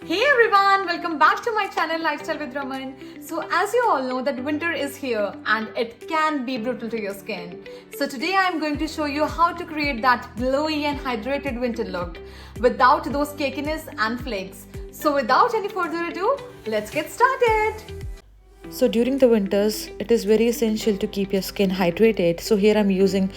Hey everyone, welcome back to my channel Lifestyle with Raman. So as you all know that winter is here and it can be brutal to your skin. So today I am going to show you how to create that glowy and hydrated winter look without those cakiness and flakes. So without any further ado, let's get started. So during the winters, it is very essential to keep your skin hydrated. So here I'm using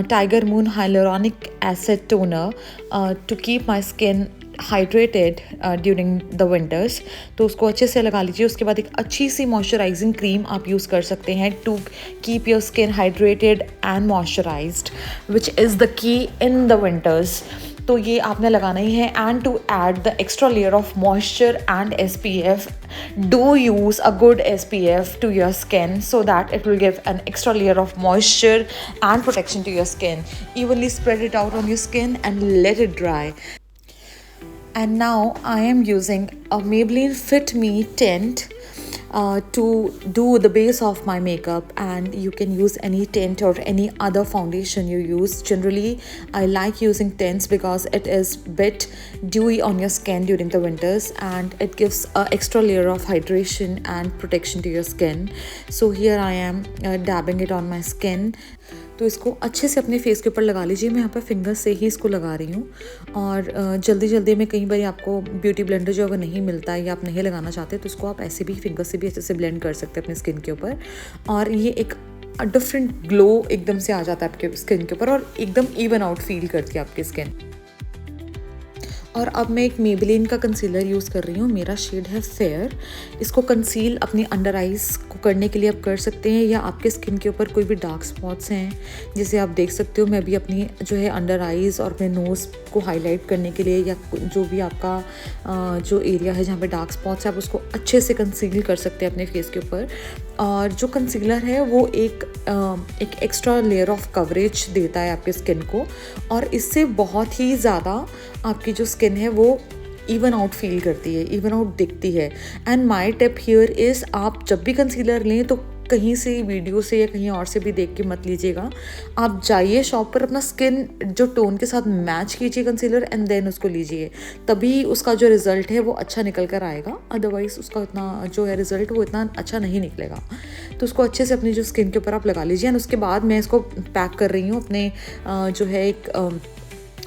Tiger Moon Hyaluronic Acid Toner to keep my skin hydrated during the winters. तो उसको अच्छे से लगा लीजिए. उसके बाद एक अच्छी सी मॉइस्चराइजिंग क्रीम आप यूज़ कर सकते हैं to keep your skin hydrated and moisturised, which is the key in the winters. तो ये आपने लगाना ही है. And to add the extra layer of moisture and SPF, do use a good SPF to your skin so that it will give an extra layer of moisture and protection to your skin. Evenly spread it out on your skin and let it dry. And now I am using a Maybelline Fit Me tint to do the base of my makeup, and you can use any tint or any other foundation you use. Generally I like using tints because it is bit dewy on your skin during the winters and it gives an extra layer of hydration and protection to your skin. So here I am dabbing it on my skin. तो इसको अच्छे से अपने face के ऊपर लगा लीजिए. मैं यहाँ पर फिंगर से ही इसको लगा रही हूँ. और जल्दी में कई बार आपको ब्यूटी ब्लेंडर जो अगर नहीं मिलता है या आप नहीं लगाना चाहते तो उसको आप ऐसे भी फिंगर से भी अच्छे से ब्लेंड कर सकते हैं अपने स्किन के ऊपर. और ये एक डिफरेंट ग्लो एकदम से आ जाता है आपके स्किन के ऊपर और एकदम इवन आउट फील करती है आपकी स्किन. और अब मैं एक मेबेलिन का कंसीलर यूज़ कर रही हूँ. मेरा शेड है फेयर. इसको कंसील अपनी अंडर आइज़ को करने के लिए आप कर सकते हैं, या आपके स्किन के ऊपर कोई भी डार्क स्पॉट्स हैं जिसे आप देख सकते हो. मैं भी अपनी जो है अंडर आइज़ और अपने नोज़ को हाईलाइट करने के लिए, या जो भी आपका जो एरिया है जहाँ पे डार्क स्पॉट्स है, आप उसको अच्छे से कंसील कर सकते हैं अपने फेस के ऊपर. और जो कंसीलर है वो एक एक्स्ट्रा लेयर ऑफ कवरेज देता है आपके स्किन को, और इससे बहुत ही ज़्यादा आपकी जो स्किन है वो इवन आउट फील करती है, इवन आउट दिखती है. And my tip here is, आप जब भी कंसीलर लें तो कहीं से वीडियो से या कहीं और से भी देख के मत लीजिएगा. आप जाइए शॉप पर, अपना स्किन जो टोन के साथ मैच कीजिए कंसीलर एंड देन उसको लीजिए. तभी उसका जो रिज़ल्ट है वो अच्छा निकल कर आएगा. अदरवाइज़ उसका इतना जो है रिज़ल्ट वो इतना अच्छा नहीं निकलेगा. तो उसको अच्छे से अपनी जो स्किन के ऊपर आप लगा लीजिए. एंड उसके बाद मैं इसको पैक कर रही हूँ अपने जो है एक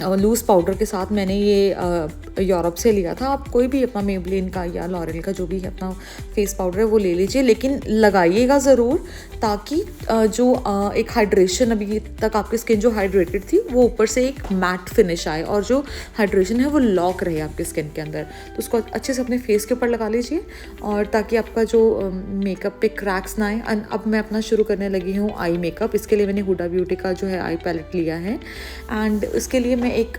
लूज़ पाउडर के साथ. मैंने ये यूरोप से लिया था. आप कोई भी अपना मेबेलिन का या लॉरेल का जो भी अपना फेस पाउडर है वो ले लीजिए, लेकिन लगाइएगा ज़रूर, ताकि जो एक हाइड्रेशन अभी तक आपकी स्किन जो हाइड्रेटेड थी वो ऊपर से एक मैट फिनिश आए और जो हाइड्रेशन है वो लॉक रहे आपकी स्किन के अंदर. तो उसको अच्छे से अपने फेस के ऊपर लगा लीजिए, और ताकि आपका जो मेकअप पे क्रैक्स ना आए. अब मैं अपना शुरू करने लगी हूँ आई मेकअप. इसके लिए मैंने हुडा ब्यूटी का जो है आई पैलेट लिया है, एंड इसके लिए मैं एक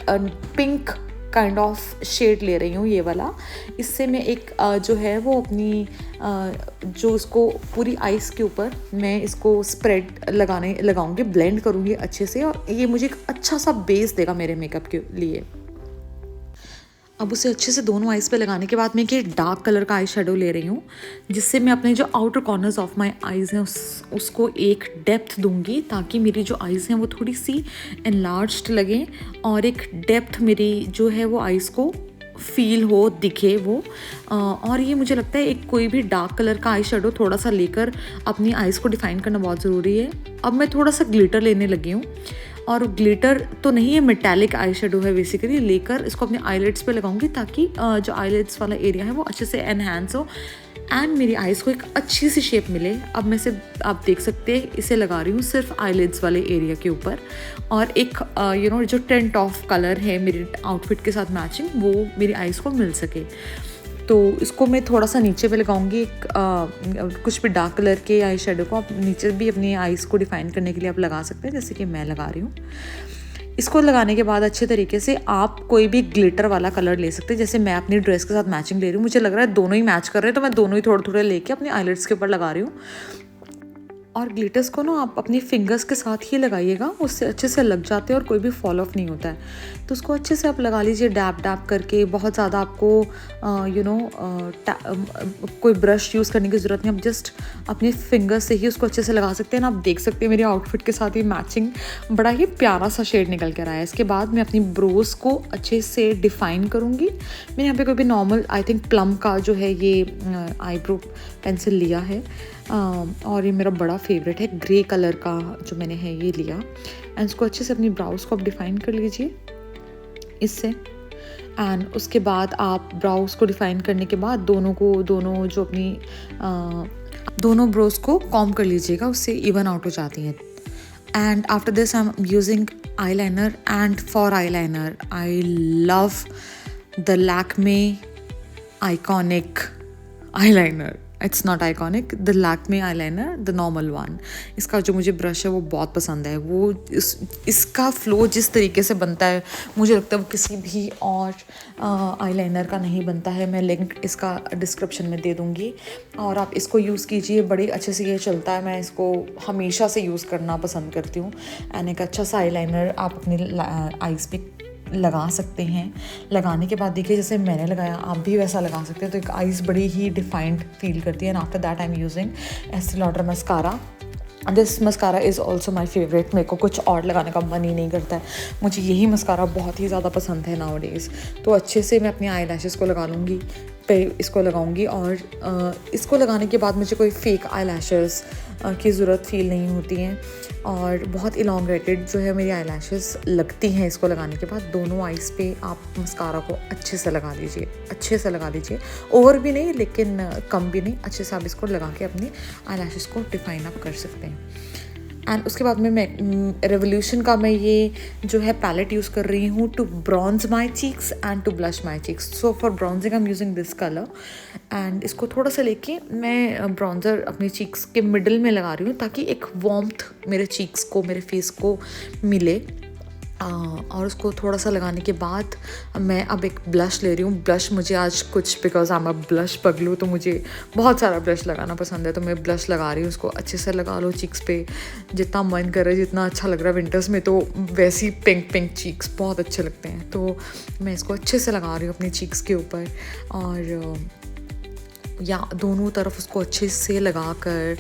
पिंक काइंड ऑफ शेड ले रही हूँ, ये वाला. इससे मैं एक जो है वो अपनी जो इसको पूरी आइस के ऊपर मैं इसको स्प्रेड लगाऊंगी, ब्लेंड करूँगी अच्छे से, और ये मुझे एक अच्छा सा बेस देगा मेरे मेकअप के लिए. अब उसे अच्छे से दोनों आइज़ पे लगाने के बाद मैं एक डार्क कलर का आई शेडो ले रही हूँ, जिससे मैं अपने जो outer corners of my eyes हैं उसको एक डेप्थ दूंगी, ताकि मेरी जो आइज़ हैं वो थोड़ी सी एनलार्ज्ड लगें और एक डेप्थ मेरी जो है वो आइज़ को फील हो, दिखे वो. और ये मुझे लगता है एक कोई भी डार्क कलर का आई शेडो थोड़ा सा लेकर अपनी आइज़ को डिफ़ाइन करना बहुत ज़रूरी है. अब मैं थोड़ा सा ग्लिटर लेने लगी हूँ, और ग्लिटर तो नहीं है, मेटालिक आई शेडो है बेसिकली. लेकर इसको अपने आईलिड्स पे लगाऊंगी, ताकि जो आईलिड्स वाला एरिया है वो अच्छे से एनहांस हो एंड मेरी आइज़ को एक अच्छी सी शेप मिले. अब मैं इसे आप देख सकते हैं, इसे लगा रही हूँ सिर्फ आईलिड्स वाले एरिया के ऊपर, और एक जो टेंट ऑफ कलर है मेरे आउटफिट के साथ मैचिंग, वो मेरी आइज़ को मिल सके. तो इसको मैं थोड़ा सा नीचे पे लगाऊंगी. कुछ भी डार्क कलर के आई शेडो को आप नीचे भी अपनी आइज़ को डिफ़ाइन करने के लिए आप लगा सकते हैं, जैसे कि मैं लगा रही हूँ. इसको लगाने के बाद अच्छे तरीके से आप कोई भी ग्लिटर वाला कलर ले सकते हैं. जैसे मैं अपनी ड्रेस के साथ मैचिंग ले रही हूँ, मुझे लग रहा है दोनों ही मैच कर रहे हैं, तो मैं दोनों ही थोड़े थोड़े लेके अपनी आईलिड्स के ऊपर लगा रही हूँ. इसको लगाने के बाद अच्छे तरीके से आप कोई भी ग्लिटर वाला कलर ले सकते हैं. जैसे मैं अपनी ड्रेस के साथ मैचिंग ले रही हूँ, मुझे लग रहा है दोनों ही मैच कर रहे हैं, तो मैं दोनों ही थोड़े थोड़े लेके अपनी आईलिड्स के ऊपर लगा रही हूँ. और ग्लिटर्स को ना आप अपनी फिंगर्स के साथ ही लगाइएगा, उससे अच्छे से लग जाते हैं और कोई भी फॉल ऑफ नहीं होता है। तो उसको अच्छे से आप लगा लीजिए डैप डैप करके। बहुत ज़्यादा आपको कोई ब्रश यूज़ करने की ज़रूरत नहीं, आप जस्ट अपने फिंगर से ही उसको अच्छे से लगा सकते हैं। आप देख सकते हैं मेरे आउटफिट के साथ ही मैचिंग बड़ा ही प्यारा सा शेड निकल कर आया है। इसके बाद मैं अपनी ब्रोज को अच्छे से डिफ़ाइन करूँगी। मैंने यहाँ पे कोई भी नॉर्मल आई थिंक प्लम का जो है ये आईब्रो पेंसिल लिया है, और ये मेरा बड़ा फेवरेट है, ग्रे कलर का जो मैंने है ये लिया। एंड इसको अच्छे से अपनी ब्राउज को आप डिफ़ाइन कर लीजिए इससे। एंड उसके बाद आप ब्राउज को डिफ़ाइन करने के बाद दोनों जो अपनी दोनों ब्रोज को कॉम कर लीजिएगा, उससे इवन आउट हो जाती हैं। And after this I am using eyeliner, and for eyeliner I love the Lakme iconic eyeliner. It's not iconic, the Lakme eyeliner, the normal one. इसका जो मुझे ब्रश है वो बहुत पसंद है। वो इसका फ्लो जिस तरीके से बनता है मुझे लगता है वो किसी भी और आईलाइनर का नहीं बनता है। मैं लिंक इसका डिस्क्रिप्शन में दे दूँगी और आप इसको यूज़ कीजिए, बड़ी अच्छे से ये चलता है। मैं इसको हमेशा से यूज़ करना पसंद करती हूँ। एंड एक अच्छा सा आईलाइनर आप अपनी आईज़ पे लगा सकते हैं। लगाने के बाद देखिए जैसे मैंने लगाया आप भी वैसा लगा सकते हैं, तो एक आईज़ बड़ी ही डिफाइंड फील करती है। And after that I am using Estee Lauder mascara. This mascara is also my favourite. मेरे को कुछ और लगाने का मन ही नहीं करता है, मुझे यही मस्कारा बहुत ही ज़्यादा पसंद है नाउ डेज़। तो अच्छे से मैं अपनी आई लैशेज़ को लगा लूँगी, पे इसको लगाऊंगी। और इसको लगाने के बाद मुझे कोई फेक आई लैशेज़ की ज़रूरत फील नहीं होती हैं और बहुत इलॉन्गेटेड जो है मेरी आई लैशेज़ लगती हैं। इसको लगाने के बाद दोनों आइज़ पे आप मस्कारा को अच्छे से लगा लीजिए, अच्छे से लगा लीजिए, ओवर भी नहीं लेकिन कम भी नहीं। अच्छे से आप इसको लगा के अपनी आई लैशेज़ को डिफाइन आप कर सकते हैं। एंड उसके बाद में मैं रेवोल्यूशन का मैं ये जो है पैलेट यूज़ कर रही हूँ to bronze my cheeks and to blush my cheeks. So for bronzing I am using this colour. And इसको थोड़ा सा लेके मैं ब्रॉन्ज़र अपनी चीक्स के मिडल में लगा रही हूँ ताकि एक वार्मथ मेरे चीक्स को, मेरे फेस को मिले। और उसको थोड़ा सा लगाने के बाद मैं अब एक ब्लश ले रही हूँ। ब्लश मुझे आज कुछ because I am a blush पगलू, तो मुझे बहुत सारा ब्लश लगाना पसंद है, तो मैं ब्लश लगा रही हूँ। उसको अच्छे से लगा लो चीक्स पे, जितना मन कर रहा है, जितना अच्छा लग रहा है। विंटर्स में तो वैसी पिंक पिंक चीक्स बहुत अच्छे लगते हैं, तो मैं इसको अच्छे से लगा रही हूँ अपनी चीक्स के ऊपर। और या दोनों तरफ उसको अच्छे से लगा कर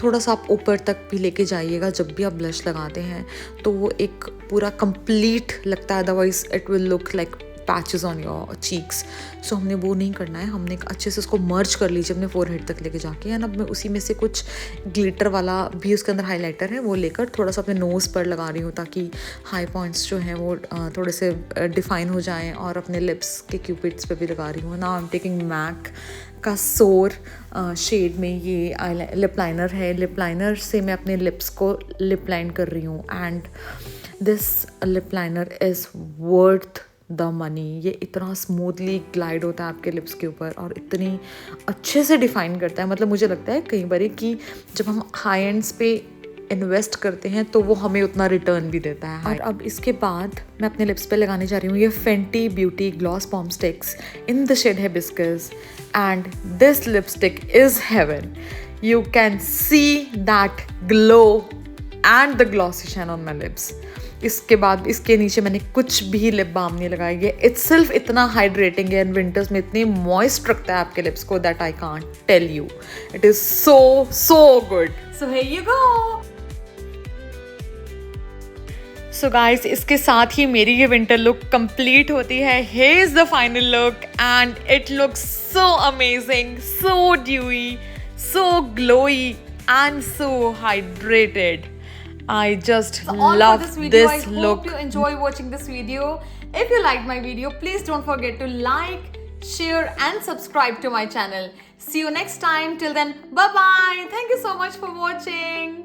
थोड़ा सा आप ऊपर तक भी लेके जाइएगा। जब भी आप ब्लश लगाते हैं तो वो एक पूरा कंप्लीट लगता है, otherwise it will look like patches on your cheeks. So हमने वो नहीं करना है, हमने अच्छे से उसको मर्ज कर लीजिए अपने फोरहेड तक लेके जाके। एंड अब मैं उसी में से कुछ ग्लिटर वाला भी उसके अंदर हाइलाइटर है वो लेकर थोड़ा सा अपने नोज़ पर लगा रही हूँ ताकि हाई पॉइंट्स जो हैं वो थोड़े से डिफाइन हो जाएं। और अपने लिप्स के क्यूपिड्स पे भी लगा रही हूँ। Now I am taking MAC का सोर शेड में ये लिप लाइनर है। लिप लाइनर से मैं अपने लिप्स को लिप लाइन कर रही हूँ। And this lip liner is worth the money. ये इतना स्मूथली ग्लाइड होता है आपके लिप्स के ऊपर और इतनी अच्छे से डिफाइन करता है। मतलब मुझे लगता है कई बार कि जब हम हाई एंड्स पे इन्वेस्ट करते हैं तो वो हमें उतना रिटर्न भी देता है। और अब इसके बाद मैं अपने लिप्स पे लगाने जा रही हूँ ये Fenty Beauty gloss bomb sticks in the shade hibiscus. And this lipstick is heaven. You can see that glow and the glossy shine on my lips. इसके बाद इसके नीचे मैंने कुछ भी लिप बाम नहीं लगाई है। इट्सेल्फ इतना हाइड्रेटिंग है, एंड विंटर्स में इतनी मॉइस्ट रखता है आपके लिप्स को that I can't tell you. It is so good. So here you go. So guys इसके साथ ही मेरी ये विंटर लुक कंप्लीट होती है। Here is the final look and it looks so amazing, so dewy, so glowy and so hydrated. I just love this video. this I look. hope you enjoy watching this video. If you liked my video, please don't forget to like, share and subscribe to my channel. See you next time. Till then, bye bye. Thank you so much for watching.